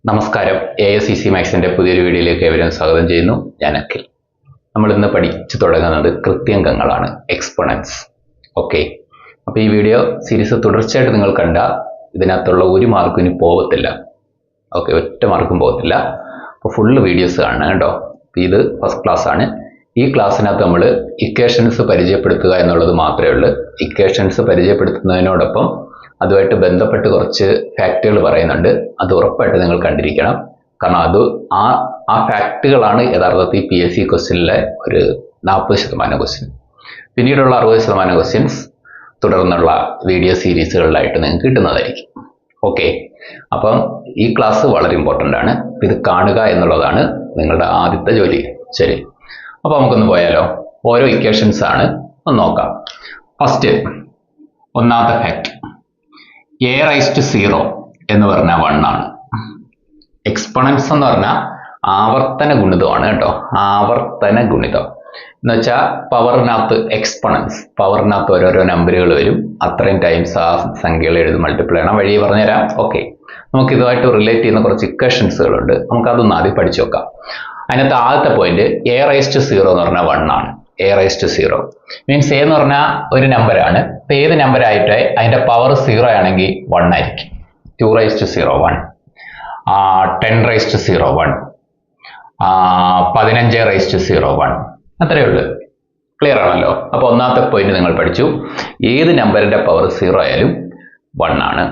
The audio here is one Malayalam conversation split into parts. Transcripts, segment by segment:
നമസ്കാരം. ASCC മാത്സിന്റെ പുതിയൊരു വീഡിയോയിലേക്ക് ഏവരെയും സ്വാഗതം ചെയ്യുന്നു. ഞാൻ അഖിൽ. നമ്മൾ ഇന്ന് പഠിച്ചു തുടങ്ങുന്നത് കൃത്യംഗങ്ങളാണ്, എക്സ്പോണൻസ്. ഓക്കെ, അപ്പോൾ ഈ വീഡിയോ സീരീസ് തുടർച്ചയായിട്ട് നിങ്ങൾ കണ്ട ഇതിനകത്തുള്ള ഒരു മാർക്കും ഇനി പോകത്തില്ല. ഓക്കെ, ഒറ്റ മാർക്കും പോകത്തില്ല. അപ്പോൾ ഫുള്ള് വീഡിയോസ് കാണണം കേട്ടോ. ഇത് ഫസ്റ്റ് ക്ലാസ് ആണ്. ഈ ക്ലാസ്സിനകത്ത് നമ്മൾ ഇക്വേഷൻസ് പരിചയപ്പെടുത്തുക എന്നുള്ളത് മാത്രമേ ഉള്ളൂ. ഇക്വേഷൻസ് പരിചയപ്പെടുത്തുന്നതിനോടൊപ്പം അതുമായിട്ട് ബന്ധപ്പെട്ട് കുറച്ച് ഫാക്റ്റുകൾ പറയുന്നുണ്ട്. അത് ഉറപ്പായിട്ട് നിങ്ങൾ കണ്ടിരിക്കണം. കാരണം അത് ആ ഫാക്റ്റുകളാണ് യഥാർത്ഥത്തിൽ PSC ക്വസ്റ്റ്യനിലെ ഒരു 40% ക്വസ്റ്റ്യൻ. പിന്നീടുള്ള 60% ക്വസ്റ്റ്യൻസ് തുടർന്നുള്ള വീഡിയോ സീരീസുകളിലായിട്ട് നിങ്ങൾക്ക് കിട്ടുന്നതായിരിക്കും. ഓക്കെ, അപ്പം ഈ ക്ലാസ് വളരെ ഇമ്പോർട്ടൻ്റ് ആണ്. ഇത് കാണുക എന്നുള്ളതാണ് നിങ്ങളുടെ ആദ്യത്തെ ജോലി. ശരി, അപ്പോൾ നമുക്കൊന്ന് പോയാലോ. ഓരോ ഇക്വേഷൻസ് ആണ് ഒന്ന് നോക്കാം. ഫസ്റ്റ്, ഒന്നാമത്തെ ഫാക്ട്, a⁻0 എന്ന് പറഞ്ഞാൽ 1 ആണ്. എക്സ്പോണൻസ് എന്ന് പറഞ്ഞാൽ ആവർത്തന ഗുണിതമാണ് കേട്ടോ. ആവർത്തന ഗുണിതം എന്ന് വെച്ചാൽ പവറിനകത്ത് എക്സ്പോണൻസ്, പവറിനകത്ത് ഓരോരോ നമ്പറുകൾ വരും. അത്രയും ടൈംസ് ആ സംഖ്യകൾ എഴുതി മൾട്ടിപ്ലൈ ചെയ്യണം. വഴി പറഞ്ഞുതരാം. ഓക്കെ, നമുക്ക് ഇതുമായിട്ട് റിലേറ്റ് ചെയ്യുന്ന കുറച്ച് ഇക്വേഷൻസുകളുണ്ട്. നമുക്കതൊന്ന് ആദ്യം പഠിച്ചു നോക്കാം. അതിനകത്ത് ആദ്യത്തെ പോയിന്റ് a⁻0 എന്ന് പറഞ്ഞാൽ 1 ആണ്. a⁻0 മീൻസ് a എന്ന് പറഞ്ഞാൽ ഒരു നമ്പറാണ്. ഇപ്പം ഏത് നമ്പർ ആയിട്ട് അതിൻ്റെ പവർ 0 ആണെങ്കിൽ 1 ആയിരിക്കും. 2⁻0 1, 10⁻0 1, 15⁻0 1, അത്രയേ ഉള്ളൂ. ക്ലിയർ ആണല്ലോ. അപ്പോൾ ഒന്നാമത്തെ പോയിന്റ് നിങ്ങൾ പഠിച്ചു. ഏത് നമ്പറിൻ്റെ പവർ 0 ആയാലും 1 ആണ്.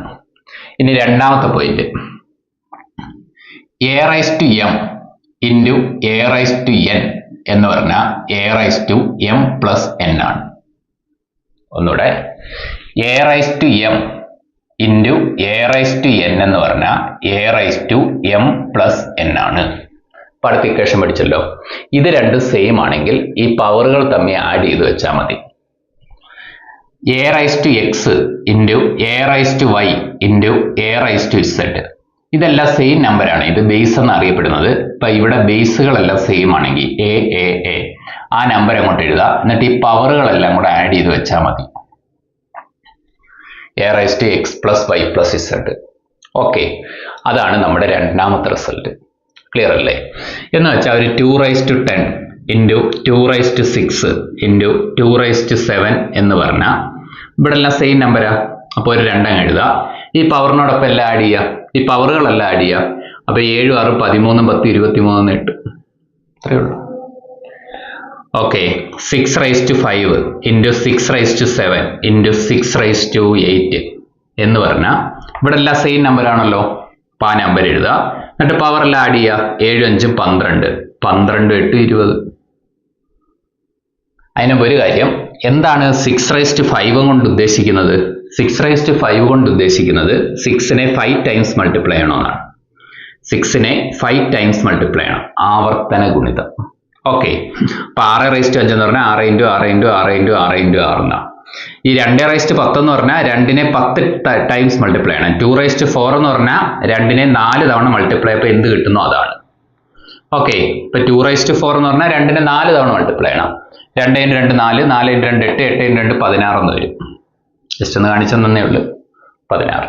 ഇനി രണ്ടാമത്തെ പോയിന്റ്, a⁻m ഇൻറ്റു a⁻n എന്ന് പറഞ്ഞാൽ a⁻m+n ആണ്. ഒന്നുകൂടെ, a⁻m ഇൻറ്റു a⁻n എന്ന് പറഞ്ഞാൽ a⁻m+n ആണ്. ഇപ്പം അടുത്ത ഇക്വേഷൻ പഠിച്ചല്ലോ. ഇത് രണ്ടും സെയിം ആണെങ്കിൽ ഈ പവറുകൾ തമ്മിൽ ആഡ് ചെയ്ത് വെച്ചാൽ മതി. a⁻x into a⁻y into a⁻z ഇതെല്ലാം സെയിം നമ്പറാണ്. ഇത് ബേസ് എന്ന് അറിയപ്പെടുന്നത്. ഇപ്പൊ ഇവിടെ ബേസുകളെല്ലാം സെയിം ആണെങ്കിൽ a ആ നമ്പർ അങ്ങോട്ട് എഴുതുക. എന്നിട്ട് ഈ പവറുകളെല്ലാം കൂടെ ആഡ് ചെയ്ത് വെച്ചാൽ മതി. a⁻x+y+z. ഓക്കെ, അതാണ് നമ്മുടെ രണ്ടാമത്തെ റിസൾട്ട്. ക്ലിയർ അല്ലേ? എന്ന് വെച്ചാൽ ഒരു 2⁻10 ഇൻറ്റു 2⁻6 ഇൻറ്റു 2⁻7 എന്ന് പറഞ്ഞാൽ ഇവിടെ എല്ലാം സെയിം നമ്പരാ. അപ്പോൾ ഒരു 2 എഴുതുക. ഈ പവറിനോടൊപ്പം എല്ലാം ആഡ് ചെയ്യുക. ഈ പവറുകളെല്ലാം ആഡ് ചെയ്യുക. അപ്പോൾ 7 6 13 10 23 8 അത്രയേ ഉള്ളൂ. ഓക്കെ, 6⁻5 ഇൻറ്റു 6⁻7 ഇൻറ്റു 6⁻8 എന്ന് പറഞ്ഞാൽ ഇവിടെ എല്ലാം സെയിം നമ്പർ ആണല്ലോ. അപ്പോൾ ആ നമ്പർ എഴുതുക. എന്നിട്ട് പവർ എല്ലാം ആഡ് ചെയ്യുക. 7 5 12, 12 8 20. അതിന് ഒരു കാര്യം, എന്താണ് 6⁻5 കൊണ്ട് ഉദ്ദേശിക്കുന്നത്? 6⁻5 കൊണ്ട് ഉദ്ദേശിക്കുന്നത് 6നെ 5 ടൈംസ് മൾട്ടിപ്ലൈ ചെയ്യണമെന്നാണ്. 6നെ 5 ടൈംസ് മൾട്ടിപ്ലൈ ചെയ്യണം. ആവർത്തന ഗുണിതം. ഓക്കെ, അപ്പൊ 6⁻5 എന്ന് പറഞ്ഞാൽ 6 × 6 × 6 × 6 × 6 എന്നാണ്. ഈ 2⁻10 എന്ന് പറഞ്ഞാൽ 2നെ 10 ടൈംസ് മൾട്ടിപ്ലൈ ചെയ്യണം. 2⁻4 എന്ന് പറഞ്ഞാൽ 2നെ 4 തവണ മൾട്ടിപ്ലൈ ചെയ്യപ്പോൾ എന്ത് കിട്ടുന്നോ അതാണ്. ഓക്കെ, ഇപ്പൊ 2⁻4 എന്ന് പറഞ്ഞാൽ 2നെ 4 തവണ മൾട്ടിപ്ലൈ ചെയ്യണം. 2 × 2 4, 4 × 2 8, 8 × 2 16 എന്ന് വരും. ജസ്റ്റ് ഒന്ന് കാണിച്ചെന്നേ ഉള്ളൂ. 16.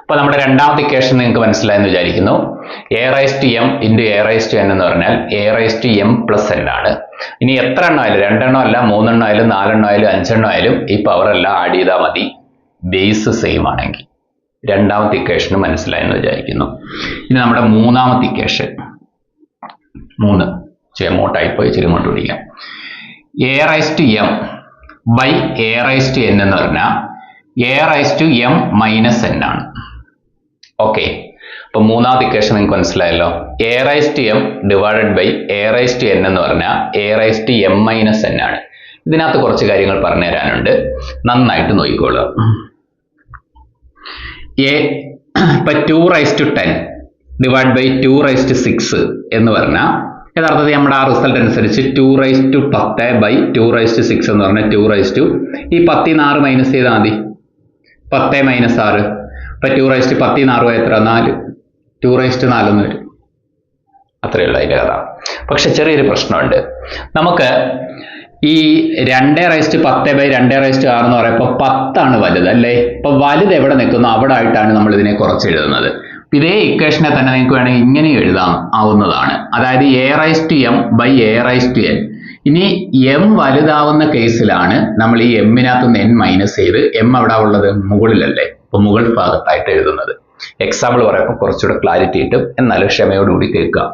അപ്പോൾ നമ്മുടെ രണ്ടാമത്തെ ഇക്വേഷൻ നിങ്ങൾക്ക് മനസ്സിലായെന്ന് വിചാരിക്കുന്നു. a⁻m ഇൻറ്റു a⁻n എന്ന് പറഞ്ഞാൽ a⁻m+n ആണ്. ഇനി എത്ര എണ്ണം ആയാലും, 2 എണ്ണം അല്ല, 3 എണ്ണം ആയാലും, 4 എണ്ണം ആയാലും, 5 എണ്ണം ആയാലും ഈ പവർ എല്ലാം ആഡ് ചെയ്താൽ മതി. ബേസ് സെയിം ആണെങ്കിൽ. രണ്ടാമത്തെ ഇക്വേഷൻ മനസ്സിലായെന്ന് വിചാരിക്കുന്നു. ഇനി നമ്മുടെ മൂന്നാമത്തെ ഇക്വേഷൻ 3 ചെമോട്ടായി പോയി ചിരിമോട്ട് പിടിക്കാം. a⁻m ബൈ a⁻n എന്ന് പറഞ്ഞാൽ a⁻m−n ആണ്. ഓക്കെ, അപ്പൊ മൂന്നാമത്തെ ഇക്വേഷൻ നിങ്ങൾക്ക് മനസ്സിലായല്ലോ. a⁻m ഡിവൈഡഡ് ബൈ a⁻n എന്ന് പറഞ്ഞാൽ a⁻m−n ആണ്. ഇതിനകത്ത് കുറച്ച് കാര്യങ്ങൾ പറഞ്ഞു തരാനുണ്ട്. നന്നായിട്ട് നോക്കിക്കോളുക. ഇപ്പൊ 2⁻10 ഡിവൈഡ് ബൈ 2⁻6 എന്ന് പറഞ്ഞാൽ യഥാർത്ഥത്തിൽ നമ്മുടെ ആ റിസൾട്ട് അനുസരിച്ച് 2⁻10 ബൈ 2⁻6 എന്ന് പറഞ്ഞാൽ 2 ഈ 10 6 മൈനസ് ചെയ്താൽ മതി. 10 - 6. ഇപ്പൊ 2⁻10 6 എത്ര? 4. 2⁻4 എന്ന് വരും. അത്രയേ ഉള്ളൂ അതിൻ്റെ കഥ. പക്ഷെ ചെറിയൊരു പ്രശ്നമുണ്ട്. നമുക്ക് ഈ 2⁻10 ബൈ 2⁻6 എന്ന് പറയുമ്പോൾ 10 ആണ് വലുത് അല്ലേ? അപ്പൊ വലുത് എവിടെ നിൽക്കുന്നു അവിടെ ആയിട്ടാണ് നമ്മൾ ഇതിനെ കുറച്ച് എഴുതുന്നത്. ഇതേ ഇക്വേഷനെ തന്നെ നിങ്ങൾക്ക് വേണമെങ്കിൽ ഇങ്ങനെ എഴുതാം ആവുന്നതാണ്. അതായത് a/m/a/n. ഇനി m വലുതാവുന്ന കേസിലാണ് നമ്മൾ ഈ m-നകത്ത് നിന്ന് n മൈനസ് ചെയ്ത് m അവിടെ ഉള്ളത് മുകളിലല്ലേ, അപ്പൊ മുകൾ ഭാഗത്തായിട്ട് എഴുതുന്നത്. എക്സാമ്പിൾ പറയുമ്പോൾ കുറച്ചുകൂടെ ക്ലാരിറ്റി കിട്ടും, എന്നാലും ക്ഷമയോടുകൂടി കേൾക്കുക.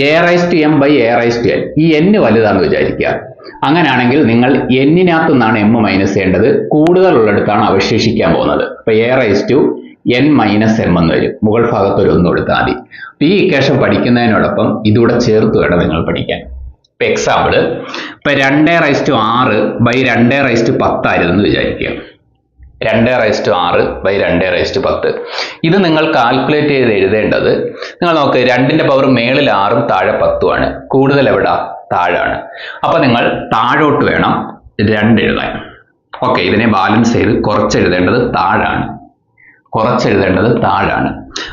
a/m/a/n. ഈ n വലുതാണെന്ന് വിചാരിക്കുക. അങ്ങനെയാണെങ്കിൽ നിങ്ങൾ n-നകത്ത് നിന്നാണ് m മൈനസ് ചെയ്യേണ്ടത്. കൂടുതലുള്ളിടത്താണ് അവശേഷിക്കാൻ പോകുന്നത്. അപ്പൊ a/n-m എന്ന് വരും. മുകൾ ഭാഗത്ത് ഒരു 1 കൊടുത്താൽ മതി. ഈ ഇക്വേഷൻ പഠിക്കുന്നതിനോടൊപ്പം ഇതുകൂടെ ചേർത്ത് വേണം നിങ്ങൾ പഠിക്കാൻ. ഇപ്പൊ എക്സാമ്പിൾ, ഇപ്പൊ 2/6/2/10 ആയിരുന്നു വിചാരിക്കുക. 2/6/2/10. ഇത് നിങ്ങൾ കാൽക്കുലേറ്റ് ചെയ്ത് എഴുതേണ്ടത്, നിങ്ങൾ നോക്ക്, 2ന്റെ പവർ മേളിൽ 6ഉം താഴെ 10ഉം ആണ്. കൂടുതൽ എവിടാ? താഴാണ്. അപ്പൊ നിങ്ങൾ താഴോട്ട് വേണം 2 എഴുതാൻ. ഓക്കെ, ഇതിനെ ബാലൻസ് ചെയ്ത് കുറച്ചെഴുതേണ്ടത് താഴാണ്.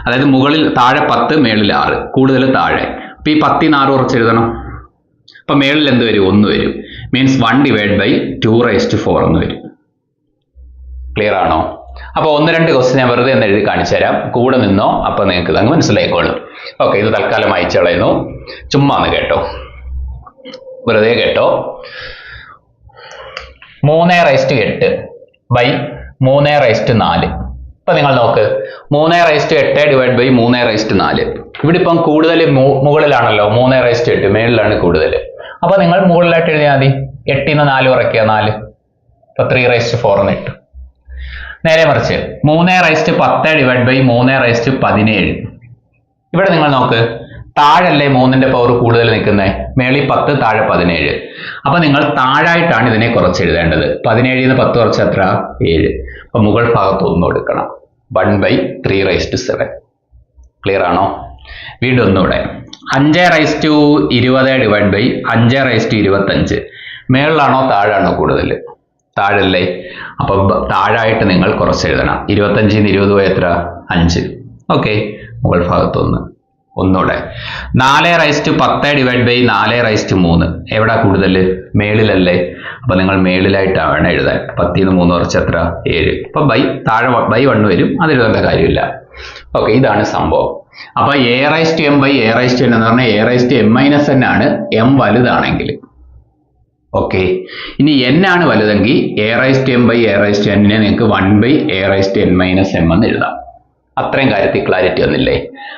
അതായത് മുകളിൽ താഴെ 10, മേളിൽ 6, കൂടുതൽ താഴെ. അപ്പൊ ഈ 10-ന് 6 കുറച്ചെഴുതണം. അപ്പൊ മേളിൽ എന്ത് വരും? 1 വരും. മീൻസ് 1/2/4 എന്ന് വരും. ക്ലിയർ ആണോ? അപ്പൊ 1-2 ക്വസ്റ്റ്യൻ ഞാൻ വെറുതെ ഒന്ന് എഴുതി കാണിച്ചു തരാം, കൂടെ നിന്നോ, അപ്പൊ നിങ്ങൾക്ക് അങ്ങ് മനസ്സിലായിക്കോളും. ഓക്കെ, ഇത് തൽക്കാലം അയച്ചു കളയുന്നു. ചുമ്മാ ഒന്ന് കേട്ടോ, വെറുതെ കേട്ടോ. 3/8/3/4. ഇപ്പൊ നിങ്ങൾ നോക്ക്, 3/8/3/4. ഇവിടെ ഇപ്പം കൂടുതൽ മുകളിലാണല്ലോ, 3/8, മേളിലാണ് കൂടുതൽ. അപ്പൊ നിങ്ങൾ മുകളിലായിട്ട് എഴുതിയാൽ മതി. 8-ന് 4 കുറയ്ക്കുക, 4. ഇപ്പൊ 3/4 എന്ന് ഇട്ടു. നേരെ മറിച്ച് 3/10/3/17. ഇവിടെ നിങ്ങൾ നോക്ക്, താഴല്ലേ 3ന്റെ പവർ കൂടുതൽ നിൽക്കുന്നത്, മേളിൽ 10, താഴെ 17. അപ്പൊ നിങ്ങൾ താഴായിട്ടാണ് ഇതിനെ കുറച്ചെഴുതേണ്ടത്. 17-ന് 10 കുറച്ച് എത്ര? 7. അപ്പൊ മുകൾ ഭാഗത്ത് 1 കൊടുക്കണം. 1/3/7. ക്ലിയർ ആണോ? വീണ്ടും ഒന്നുകൂടെ, 5/20/5/25. മേളിലാണോ താഴാണോ കൂടുതൽ? താഴല്ലേ. അപ്പൊ താഴായിട്ട് നിങ്ങൾ കുറച്ചെഴുതണം. 25-ന് 20 പോയ എത്ര? 5. ഓക്കെ, മുകൾ ഭാഗത്ത് 1. ഒന്നുകൂടെ, 4/10/4/3. എവിടാ കൂടുതൽ? മേളിലല്ലേ. അപ്പൊ നിങ്ങൾ മേളിലായിട്ടാണ് എഴുതാൻ. 10-ന് 3 കുറച്ച് എത്ര? 7. അപ്പൊ താഴെ /1 വരും, അതെഴുതേണ്ട കാര്യമില്ല. ഓക്കെ, ഇതാണ് സംഭവം. അപ്പൊ a/m/a/n എന്ന് പറഞ്ഞാൽ a/m-n ആണ്, m വലുതാണെങ്കിൽ. ഓക്കെ, ഇനി n ആണ് വലുതെങ്കിൽ a/m/a/n നിങ്ങൾക്ക് 1/a/n-m എന്ന് എഴുതാം. അത്രയും കാര്യത്തിൽ ക്ലാരിറ്റി വന്നില്ലേ?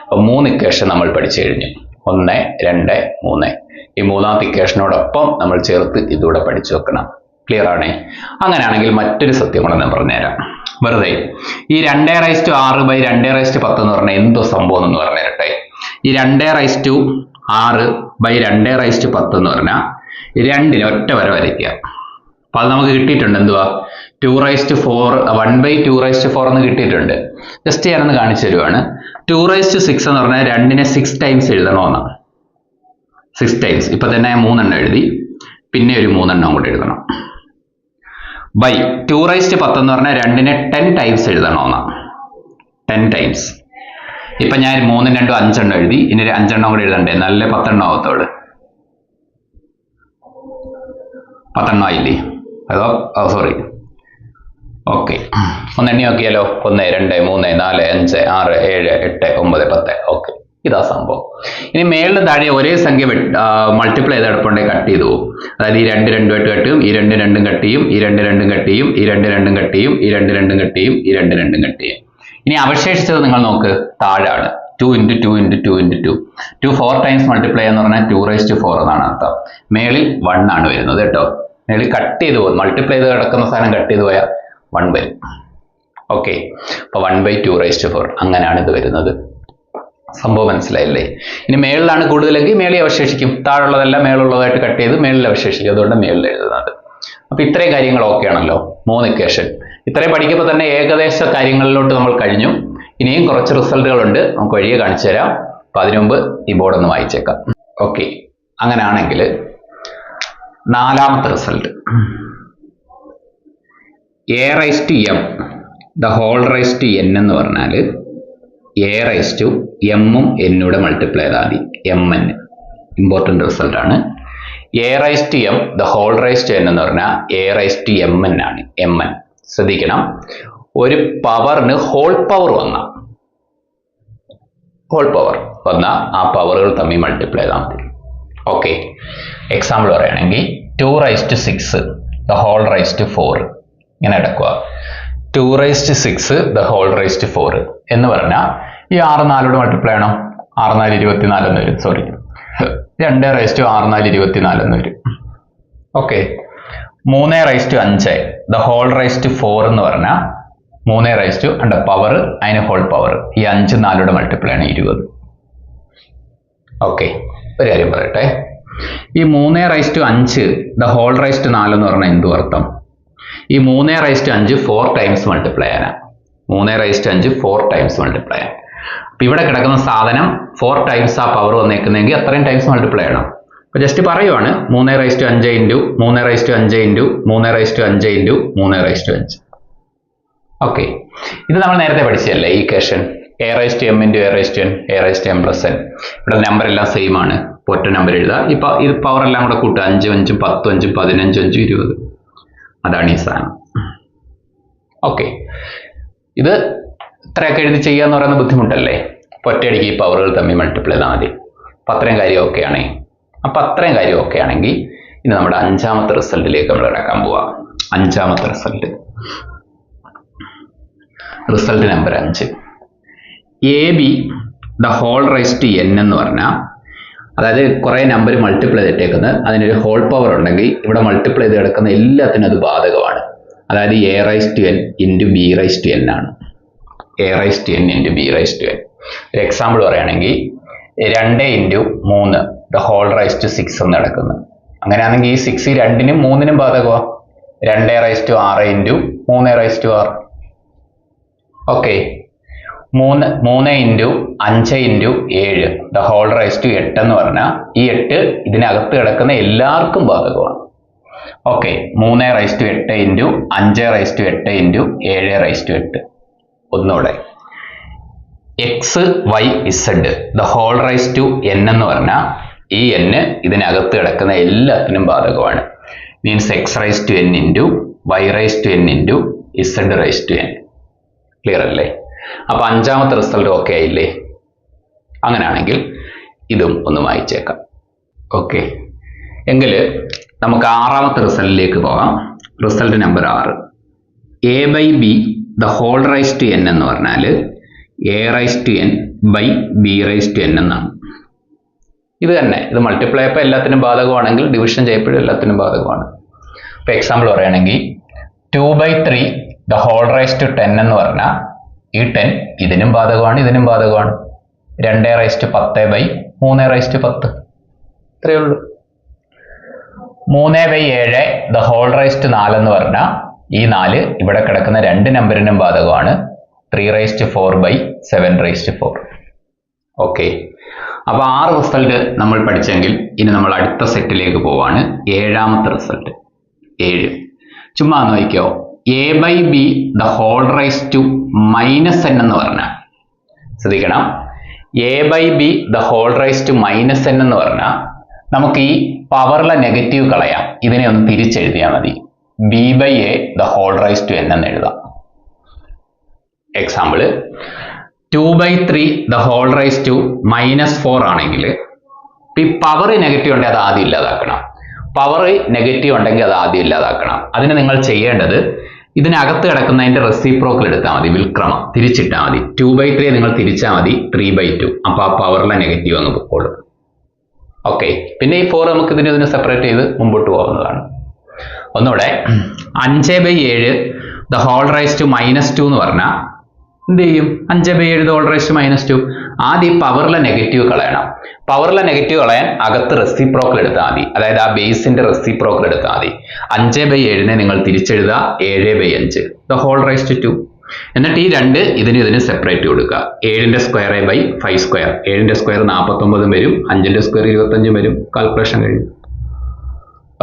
അപ്പൊ 3 ഇക്വേഷൻ നമ്മൾ പഠിച്ചു കഴിഞ്ഞു. 1, 2, 3. ഈ മൂന്നാമത്തെ ഇക്വേഷനോടൊപ്പം നമ്മൾ ചേർത്ത് ഇതുകൂടെ പഠിച്ചു വെക്കണം. ക്ലിയർ ആണേ? അങ്ങനെയാണെങ്കിൽ മറ്റൊരു സത്യം കൂടെ ഞാൻ പറഞ്ഞുതരാം. വെറുതെ ഈ 2/6/2/10 എന്ന് പറഞ്ഞാൽ എന്തോ സംഭവം എന്ന് പറഞ്ഞു തരട്ടെ. ഈ 2/6/2/10 എന്ന് പറഞ്ഞാൽ 2-ന് ഒറ്റ വര വരയ്ക്കുക. അപ്പൊ അത് നമുക്ക് കിട്ടിയിട്ടുണ്ട്. എന്തുവാ? 2/4, 1/2/4 എന്ന് കിട്ടിയിട്ടുണ്ട്. ജസ്റ്റ് ഞാനൊന്ന് കാണിച്ചു തരുവാണ്. 2/6 എന്ന് പറഞ്ഞാൽ 2-നെ 6 ടൈംസ് എഴുതണമെന്നാണ്. 6 ടൈംസ്. ഇപ്പൊ തന്നെ 3 എണ്ണം എഴുതി, പിന്നെ ഒരു 3 എണ്ണം കൂടെ എഴുതണം. 2/10 എന്ന് പറഞ്ഞാൽ 2-നെ 10 ടൈംസ് എഴുതണമെന്നാണ്. 10 ടൈംസ്. ഇപ്പൊ ഞാൻ 3, 2, 5 എണ്ണം എഴുതി, ഇനി 5 എണ്ണം കൂടെ എഴുതണ്ടേ? നല്ല 10 എണ്ണം ആവത്തോള്. 10 എണ്ണം ആയില്ലേ? അതോ സോറി, ഓക്കെ, ഒന്ന് എണ്ണി നോക്കിയാലോ. 1, 2, 3, 4, 5, 6, 7, 8, 9, 10. ഓക്കെ, ഇതാ സംഭവം. ഇനി മേളിൽ താഴെ ഒരേ സംഖ്യ മൾട്ടിപ്ലൈ ചെയ്ത് എടുപ്പുണ്ടെങ്കിൽ കട്ട് ചെയ്തു പോകും. അതായത് ഈ 2 2 കട്ടിയും, ഈ 2 2 കട്ടിയും, ഈ 2 2 കട്ടിയും, ഈ 2 2 കട്ടിയും, ഈ 2 2 കട്ടിയും, ഈ 2 2 കട്ടിയും. ഇനി അവശേഷിച്ചത് നിങ്ങൾ നോക്ക്, താഴാണ്. 2 × 2 × 2 × 2. 2 4 ടൈംസ് മൾട്ടിപ്ലൈ എന്ന് പറഞ്ഞാൽ 2/4 എന്നാണ് അർത്ഥം. മേളിൽ 1 ആണ് വരുന്നത് കേട്ടോ. മേളിൽ കട്ട് ചെയ്ത് പോകും, മൾട്ടിപ്ലൈ ചെയ്ത് കിടക്കുന്ന സാധനം കട്ട് ചെയ്ത് പോയാൽ 1 വരും. ഓക്കെ, അപ്പൊ 1/2/4 അങ്ങനെയാണ് ഇത് വരുന്നത്. സംഭവം മനസ്സിലായില്ലേ? ഇനി മേളിലാണ് കൂടുതലെങ്കിൽ മേളിൽ അവശേഷിക്കും, താഴുള്ളതെല്ലാം മേളുള്ളതായിട്ട് കട്ട് ചെയ്ത് മേളിൽ അവശേഷിക്കും. അതുകൊണ്ട് മേളിൽ എഴുതുന്നത്. അപ്പൊ ഇത്രയും കാര്യങ്ങൾ ഓക്കെ ആണല്ലോ. 3 ഇക്വേഷൻ ഇത്രയും പഠിക്കുമ്പോൾ തന്നെ ഏകദേശ കാര്യങ്ങളിലോട്ട് നമ്മൾ കഴിഞ്ഞു. ഇനിയും കുറച്ച് റിസൾട്ടുകളുണ്ട്, നമുക്ക് വഴിയെ കാണിച്ചു തരാം. അപ്പൊ അതിനു മുമ്പ് ഈ ബോർഡ് ഒന്ന് വായിച്ചേക്കാം. ഓക്കെ, അങ്ങനെയാണെങ്കിൽ 4ാമത്തെ result, a/m the whole raised to n എന്ന് പറഞ്ഞാൽ a/m-ഉം n-ൂടെ മൾട്ടിപ്ലൈ ചെയ്താൽ മതി. mn ഇമ്പോർട്ടൻ്റ് റിസൾട്ട് ആണ്. a/m the whole raised to n എന്ന് പറഞ്ഞാൽ a/mn ആണ്. mn ശ്രദ്ധിക്കണം, ഒരു പവറിന് ഹോൾ പവർ വന്ന ഹോൾ പവർ വന്നാൽ ആ പവറുകൾ തമ്മിൽ മൾട്ടിപ്ലൈ ചെയ്താൽ മതി. ഓക്കെ, എക്സാമ്പിൾ പറയുകയാണെങ്കിൽ 2⁻6 the whole raised to 4 ഇങ്ങനെ എടുക്കുക. 2⁻6 the whole raised to 4 എന്ന് പറഞ്ഞാൽ ഈ 6 4 മൾട്ടിപ്ലൈ ചെയ്യണം. 6 4 24 എന്ന് വരും. സോറി, 2⁻6 4 24 എന്ന് വരും. Okay, 3⁻5 the whole raised to 4 എന്ന് പറഞ്ഞാൽ 3 പവർ അതിന് ഹോൾ പവർ ഈ 5 4 മൾട്ടിപ്ലൈ ആണ് 20. ഓക്കെ, ഒരു കാര്യം പറയട്ടെ, ഈ 3⁻5 the whole raised to 4 എന്ന് പറഞ്ഞാൽ എന്തു അർത്ഥം? ഈ 3⁻5 4 ടൈംസ് മൾട്ടിപ്ലൈ ചെയ്യാനാണ്. 3⁻5 4 ടൈംസ് മൾട്ടിപ്ലൈ ചെയ്യാൻ. അപ്പൊ ഇവിടെ കിടക്കുന്ന സാധനം 4 ടൈംസ് ആ പവർ വന്നേക്കുന്നെങ്കിൽ അത്രയും ടൈംസ് മൾട്ടിപ്ലൈ ചെയ്യണം. അപ്പൊ ജസ്റ്റ് പറയുവാണ് 3⁻5 ഇൻറ്റു 3⁻5 ഇൻറ്റു 3⁻5 ഇൻറ്റു 3⁻5. ഓക്കെ, ഇത് നമ്മൾ നേരത്തെ പഠിച്ചതല്ലേ ഈ equation. a⁻m into a⁻n a⁻m + n. ഇവിടെ നമ്പർ എല്ലാം സെയിം ആണ്. ഒറ്റ നമ്പർ എഴുതുക. ഇപ്പൊ ഇത് പവർ എല്ലാം കൂടെ കൂട്ടുക. 5 5 10 5 15 5 20. അതാണ് ഈ സാധനം. ഓക്കെ, ഇത് ഇത്രയൊക്കെ എഴുതി ചെയ്യാന്ന് പറയുന്ന ബുദ്ധിമുട്ടല്ലേ? ഒറ്റയടിക്ക് ഈ പവറുകൾ തമ്മിൽ മൾട്ടിപ്ലൈ ചെയ്താൽ മതി. അപ്പൊ അത്രയും കാര്യം ഓക്കെ ആണേ. അപ്പൊ അത്രയും കാര്യം ഓക്കെ ആണെങ്കിൽ ഇനി നമ്മുടെ 5ാമത്തെ റിസൾട്ടിലേക്ക് നമ്മൾ കിടക്കാൻ പോവാം. 5ാമത്തെ result number 5. AB the whole raised to n എന്ന് പറഞ്ഞാൽ, അതായത് കുറെ നമ്പർ മൾട്ടിപ്ലൈ ചെയ്തിട്ടേക്കുന്നത് അതിനൊരു ഹോൾ പവർ ഉണ്ടെങ്കിൽ ഇവിടെ മൾട്ടിപ്ലൈ ചെയ്ത് കിടക്കുന്ന എല്ലാത്തിനും അത് ബാധകമാണ്. അതായത് a⁻n ഇൻറ്റു b⁻n ആണ്. a⁻n into b⁻n. ഒരു എക്സാമ്പിൾ പറയുകയാണെങ്കിൽ 2 into 3 the whole raised to 6 എന്ന് നടക്കുന്നത്. അങ്ങനെയാണെങ്കിൽ ഈ 6 2നും 3നും ബാധകമാണ്. 2⁻6 into 3⁻6. Okay, 3 into 5 into 7 the whole raised to 8 എന്ന് പറഞ്ഞാൽ ഈ 8 ഇതിനകത്ത് കിടക്കുന്ന എല്ലാവർക്കും ബാധകമാണ്. Okay, 3⁻8 into 5⁻8 into 7⁻8. ഒന്നുകൂടെ, x y z the whole raised to n എന്ന് പറഞ്ഞാൽ ഈ n ഇതിനകത്ത് കിടക്കുന്ന എല്ലാത്തിനും ബാധകമാണ്. Means x⁻n into y⁻n into z⁻n. Clear അല്ലേ? അപ്പൊ 5ാമത്തെ റിസൾട്ട് ഓക്കെ ആയില്ലേ? അങ്ങനെയാണെങ്കിൽ ഇതും ഒന്ന് വായിച്ചേക്കാം. ഓക്കെ, എങ്കിൽ നമുക്ക് 6ാമത്തെ റിസൾട്ടിലേക്ക് പോകാം. Result number 6. a/b the whole raised to n എന്ന് പറഞ്ഞാൽ a⁻n by b⁻n എന്നാണ്. ഇത് തന്നെ, ഇത് മൾട്ടിപ്ലൈ ചെയ്യപ്പോൾ എല്ലാത്തിനും ബാധകമാണെങ്കിൽ ഡിവിഷൻ ചെയ്യപ്പോഴും എല്ലാത്തിനും ബാധകമാണ്. ഇപ്പൊ എക്സാമ്പിൾ പറയുകയാണെങ്കിൽ 2/3 the whole raised to 10 എന്ന് പറഞ്ഞാൽ ഈ 10 ഇതിനും ബാധകമാണ് ഇതിനും ബാധകമാണ്. 2/10/3/10 ഇത്രയേ ഉള്ളൂ. 3/7 the whole raised to 4 എന്ന് പറഞ്ഞാൽ ഈ 4 ഇവിടെ കിടക്കുന്ന 2 നമ്പറിനും ബാധകമാണ്. 3/4/7/4. ഓക്കെ, അപ്പൊ 6 റിസൾട്ട് നമ്മൾ പഠിച്ചെങ്കിൽ ഇനി നമ്മൾ അടുത്ത സെറ്റിലേക്ക് പോവാണ്. 7ാമത്തെ റിസൾട്ട്. 7 ചുമ്മാ നോക്കിയോ, a/b the whole raised to -n എന്ന് പറഞ്ഞാൽ, ശ്രദ്ധിക്കണം, a/b the whole raised to -n എന്ന് പറഞ്ഞാൽ നമുക്ക് ഈ പവറിലെ നെഗറ്റീവ് കളയാം. ഇതിനെ ഒന്ന് തിരിച്ചെഴുതിയാൽ മതി. b/a the whole raised to n എന്ന് എഴുതാം. Example 2/3 the whole raised to -4 ആണെങ്കിൽ ഈ പവർ നെഗറ്റീവ് ഉണ്ടെങ്കിൽ അത് ആദ്യം ഇല്ലാതാക്കണം. പവർ നെഗറ്റീവ് ഉണ്ടെങ്കിൽ അത് ആദ്യം ഇല്ലാതാക്കണം. അതിന് നിങ്ങൾ ചെയ്യേണ്ടത് ഇതിനകത്ത് കിടക്കുന്നതിന്റെ റെസിപ്രോക്കൽ എടുത്താൽ മതി. വിൽക്രമം തിരിച്ചിട്ടാൽ മതി. 2/3 നിങ്ങൾ തിരിച്ചാൽ മതി 3/2. അപ്പൊ ആ പവറിലെ നെഗറ്റീവ് അങ്ങ് പൊക്കോളും. ഓക്കെ, പിന്നെ ഈ 4 നമുക്ക് ഇതിനെ സെപ്പറേറ്റ് ചെയ്ത് മുമ്പോട്ട് പോകുന്നതാണ്. ഒന്നുകൂടെ, 5/7 the whole raised to -2 എന്ന് പറഞ്ഞാൽ എന്ത് ചെയ്യും? 5/7 the whole raised to -2. ആദ്യം പവറിലെ നെഗറ്റീവ് കളയണം. പവറിലെ നെഗറ്റീവ് കളയാൻ അകത്ത് റെസിപ്രോക്കൽ എടുത്താൽ മതി. അതായത് ആ ബേസിന്റെ റെസിപ്രോക്കൽ എടുത്താൽ മതി. 5/7 നിങ്ങൾ തിരിച്ചെഴുതുക 7/5 the whole raised to 2. എന്നിട്ട് ഈ 2 ഇതിന് സെപ്പറേറ്റ് കൊടുക്കുക. 7ന്റെ സ്ക്വയർ ബൈ 5 സ്ക്വയർ. 7ന്റെ സ്ക്വയർ 49 വരും. 5ന്റെ സ്ക്വയർ 25 വരും. കാൽക്കുലേഷൻ കഴിഞ്ഞു.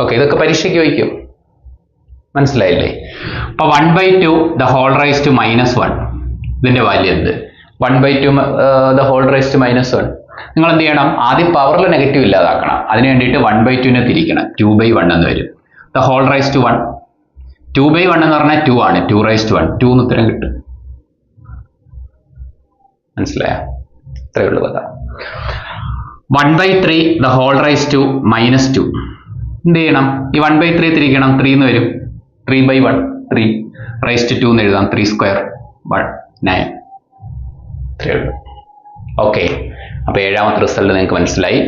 ഓക്കെ, ഇതൊക്കെ പരീക്ഷയ്ക്ക് വയ്ക്കും. മനസ്സിലായില്ലേ? അപ്പൊ 1/2 the whole raised to -1. ഇതിന്റെ വാല്യൂ എന്ത്? 1/2 the whole raised to -1. നിങ്ങൾ എന്ത് ചെയ്യണം? ആദ്യം പവറിലെ നെഗറ്റീവ് ഇല്ലാതാക്കണം. അതിന് വേണ്ടിയിട്ട് 1/2 തിരിക്കണം. 2/1 എന്ന് വരും. the whole raised to 1. 2/1 എന്ന് പറഞ്ഞാൽ 2 ആണ്. 2 raised to 1. 2 എന്ന് ഉത്തരം കിട്ടും. മനസ്സിലായോ? ഇത്രയേ ഉള്ളൂ പദം. 1/3 the whole raised to -2. എന്ത് ചെയ്യണം? ഈ 1/3 തിരിക്കണം, 3 എന്ന് വരും. 3/1 3 raised to 2 എന്ന് എഴുതാം. 3 square 1 9. ഇത്രയേ ഉള്ളൂ. ഓക്കെ, അപ്പൊ ഏഴാമത്തെ റിസൾട്ട് നിങ്ങൾക്ക് മനസ്സിലായി.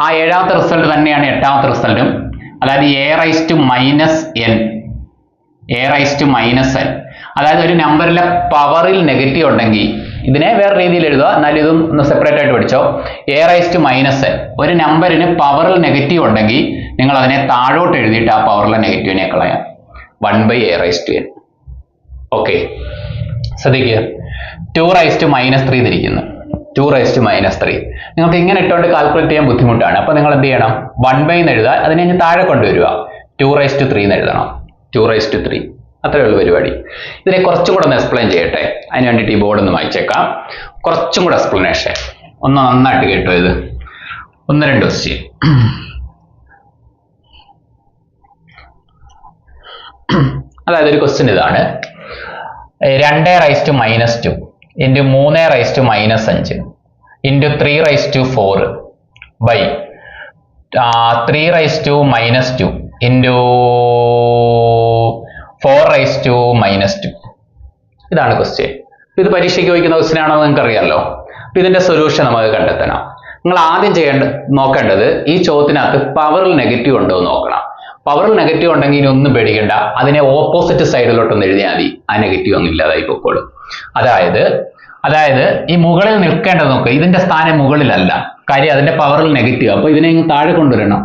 ആ ഏഴാമത്തെ റിസൾട്ട് തന്നെയാണ് എട്ടാമത്തെ റിസൾട്ടും. അതായത് a raised to -n, a raised to -n. അതായത് ഒരു നമ്പറിലെ പവറിൽ നെഗറ്റീവ് ഉണ്ടെങ്കിൽ, ഇതിനെ വേറെ രീതിയിൽ എഴുതുക, എന്നാലും ഇതും ഒന്ന് സെപ്പറേറ്റ് ആയിട്ട് പഠിച്ചോ. a raised to -n, ഒരു നമ്പറിന് പവറിൽ നെഗറ്റീവ് ഉണ്ടെങ്കിൽ നിങ്ങൾ അതിനെ താഴോട്ട് എഴുതിയിട്ട് ആ പവറിലെ നെഗറ്റീവിനെ കളയാം. 1/a raised to n. Okay, ശ്രദ്ധിക്കുക. 2 raised to -3 തിരിക്കുന്നു. 2 raised to -3 നിങ്ങൾക്ക് ഇങ്ങനെ ഇട്ടുകൊണ്ട് കാൽക്കുലേറ്റ് ചെയ്യാൻ ബുദ്ധിമുട്ടാണ്. അപ്പൊ നിങ്ങൾ എന്ത് ചെയ്യണം? 1/, എന്ന് എഴുതാം, അതിനെ ഇനി താഴെ കൊണ്ടുവരിക. 2 raised to 3 എന്ന് എഴുതണം. 2 raised to 3. അത്രയുള്ള പരിപാടി. ഇതിനെ കുറച്ചും കൂടെ ഒന്ന് എക്സ്പ്ലെയിൻ ചെയ്യട്ടെ. അതിന് വേണ്ടിയിട്ട് ഈ ബോർഡ് ഒന്ന് വായിച്ചേക്കാം. കുറച്ചും കൂടെ എക്സ്പ്ലനേഷൻ ഒന്ന് നന്നായിട്ട് കേട്ടോ. ഇത് 1-2 ക്വസ്റ്റ്യൻ. അതായത് ഒരു ക്വസ്റ്റ്യൻ ഇതാണ്: 2 raised to -2 into 3 raised to -5 into 3 raised to 4 by 3 raised to -2 into 4 raised to -2. ഇതാണ് ക്വസ്റ്റ്യൻ. ഇത് പരീക്ഷയ്ക്ക് ചോദിക്കുന്ന ക്വസ്റ്റ്യൻ ആണെന്ന് നിങ്ങൾക്ക് അറിയാമല്ലോ. അപ്പൊ ഇതിന്റെ സൊല്യൂഷൻ നമുക്ക് കണ്ടെത്തണം. നിങ്ങൾ ആദ്യം നോക്കേണ്ടത് ഈ ചോദ്യത്തിനകത്ത് പവറിൽ നെഗറ്റീവ് ഉണ്ടോ എന്ന് നോക്കണം. പവറിൽ നെഗറ്റീവ് ഉണ്ടെങ്കിൽ ഇനി ഒന്നും പേടിക്കണ്ട, അതിനെ ഓപ്പോസിറ്റ് സൈഡിലോട്ടൊന്ന് എഴുതിയാൽ മതി. ആ നെഗറ്റീവ് ഒന്നും ഇല്ലാതായി പൊക്കോളും. അതായത് ഈ മുകളിൽ നിൽക്കേണ്ടത് നോക്കുക. ഇതിന്റെ സ്ഥാനം മുകളിലല്ല, കാര്യം അതിന്റെ പവറിൽ നെഗറ്റീവ്. അപ്പൊ ഇതിനെ ഇങ്ങ് താഴെ കൊണ്ടുവരണം.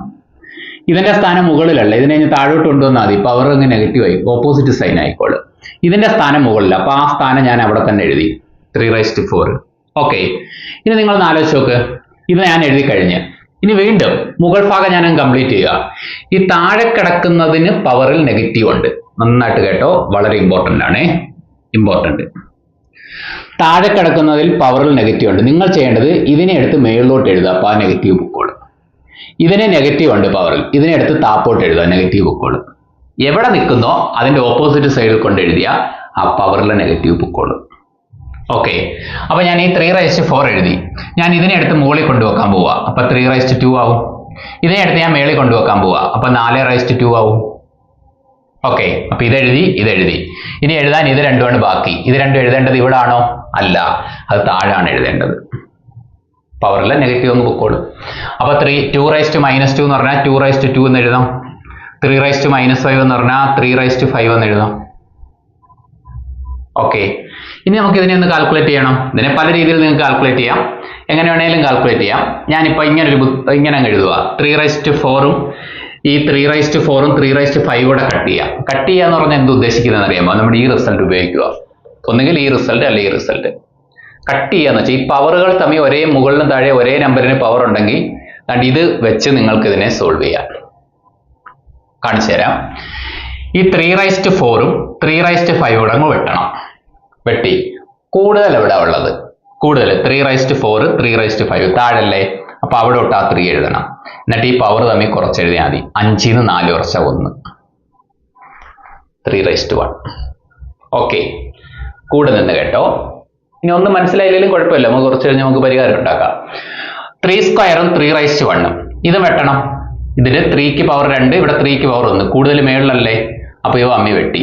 ഇതിന്റെ സ്ഥാനം മുകളിലല്ല, ഇതിനെ ഇനി താഴോട്ട് കൊണ്ടുവന്നാൽ മതി. പവർ അങ്ങ് നെഗറ്റീവ് ആയി, ഓപ്പോസിറ്റ് സൈൻ ആയിക്കോളും. ഇതിന്റെ സ്ഥാനം മുകളിൽ, അപ്പൊ ആ സ്ഥാനം ഞാൻ അവിടെ തന്നെ എഴുതി. 3 raised to 4. ഓക്കെ, ഇനി നിങ്ങളൊന്ന് ആലോചിച്ച് നോക്ക്. ഇത് ഞാൻ എഴുതി കഴിഞ്ഞ് ഇനി വീണ്ടും മുകൾ ഭാഗം ഞാൻ കംപ്ലീറ്റ് ചെയ്യുക. ഈ താഴെ കിടക്കുന്നതിന് പവറിൽ നെഗറ്റീവ് ഉണ്ട്. നന്നായിട്ട് കേട്ടോ, വളരെ ഇമ്പോർട്ടൻ്റ് ആണ്. ഇമ്പോർട്ടൻ്റ്. താഴെ കിടക്കുന്നതിൽ പവറിൽ നെഗറ്റീവ് ഉണ്ട്. നിങ്ങൾ ചെയ്യേണ്ടത് ഇതിനെ എടുത്ത് മേളിലോട്ട് എഴുതുക, അപ്പോൾ ആ നെഗറ്റീവ് ബുക്കോളും. ഇതിനെ നെഗറ്റീവ് ഉണ്ട് പവറിൽ, ഇതിനെ എടുത്ത് താപ്പോട്ട് എഴുതുക, നെഗറ്റീവ് ബുക്കോളും. എവിടെ നിൽക്കുന്നോ അതിന്റെ ഓപ്പോസിറ്റ് സൈഡിൽ കൊണ്ട് എഴുതിയ ആ പവറിലെ നെഗറ്റീവ് ബുക്കോളും. ഓക്കെ, അപ്പൊ ഞാൻ ഈ 3 raised to 4 എഴുതി. ഞാൻ ഇതിനെ എടുത്ത് മുകളിൽ കൊണ്ടുവെക്കാൻ പോവുക, അപ്പൊ 3 raised to 2 ആവും. ഇതിനെ എടുത്ത് ഞാൻ മേളിൽ കൊണ്ടുവെക്കാൻ പോവുക, അപ്പൊ 4 raised to 2 ആവും. ഓക്കെ, അപ്പൊ ഇതെഴുതി. ഇനി എഴുതാൻ ഇത് രണ്ടുമാണ് ബാക്കി. ഇത് രണ്ടും എഴുതേണ്ടത് ഇവിടെ ആണോ? അല്ല, അത് താഴാണ് എഴുതേണ്ടത്. പവറിലെ നെഗറ്റീവ് ഒന്ന് പൊക്കോളും. അപ്പൊ 2 raised to -2 എന്ന് പറഞ്ഞാൽ 2 raised to 2 എന്ന് എഴുതാം. 3 raised to -5 എന്ന് പറഞ്ഞാൽ 3 raised to 5 എന്ന് എഴുതാം. ഓക്കെ, ഇനി നമുക്ക് ഇതിനെ ഒന്ന് കാൽക്കുലേറ്റ് ചെയ്യണം. ഇതിനെ പല രീതിയിൽ നിങ്ങൾക്ക് കാൽക്കുലേറ്റ് ചെയ്യാം, എങ്ങനെ വേണേലും കാൽക്കുലേറ്റ് ചെയ്യാം. ഞാനിപ്പോൾ ഇങ്ങനെ അങ്ങ് എഴുതുക. 3 raised to 4ഉം ഈ 3 raised to 4ഉം 3 raised to 5 കൂടെ കട്ട് ചെയ്യുക എന്ന് പറഞ്ഞാൽ എന്ത് ഉദ്ദേശിക്കുന്നതെന്ന് അറിയാമോ? നമ്മുടെ ഈ റിസൾട്ട് ഉപയോഗിക്കുക. ഒന്നുകിൽ ഈ റിസൾട്ട് അല്ലെ ഈ റിസൾട്ട്. കട്ട് ചെയ്യാന്ന് വെച്ചാൽ ഈ പവറുകൾ തമ്മിൽ ഒരേ മുകളിലും താഴെ ഒരേ നമ്പറിന് പവർ ഉണ്ടെങ്കിൽ ഇത് വെച്ച് നിങ്ങൾക്ക് ഇതിനെ സോൾവ് ചെയ്യാം. കാണിച്ചു തരാം. ഈ 3 raised to 4ഉം 3 raised to 5 കൂടെ അങ്ങ് വെട്ടണം. വെട്ടി കൂടുതൽ എവിടെ ഉള്ളത്? കൂടുതൽ 3 raised to 4, 3 raised to 5 താഴല്ലേ, അപ്പൊ അവിടെ തൊട്ട് ആ 3 എഴുതണം. എന്നിട്ട് ഈ പവർ തമ്മിൽ കുറച്ച് എഴുതിയാൽ മതി. 5ന്ന് 4 കുറച്ചാൽ 1, 3 raised to 1. ഓക്കെ, കൂടെ നിന്ന് കേട്ടോ. ഇനി ഒന്നും മനസ്സിലായില്ലെങ്കിലും കുഴപ്പമില്ല, നമുക്ക് കുറച്ച് കഴിഞ്ഞ് നമുക്ക് പരിഹാരം ഉണ്ടാക്കാം. 3 squareഉം 3 raised to 1ഉം ഇത് വെട്ടണം. ഇതില് 3ക്ക് പവർ 2, ഇവിടെ 3ക്ക് പവർ 1. കൂടുതൽ മേളിലല്ലേ, അപ്പൊ ഇവ അമ്മി വെട്ടി.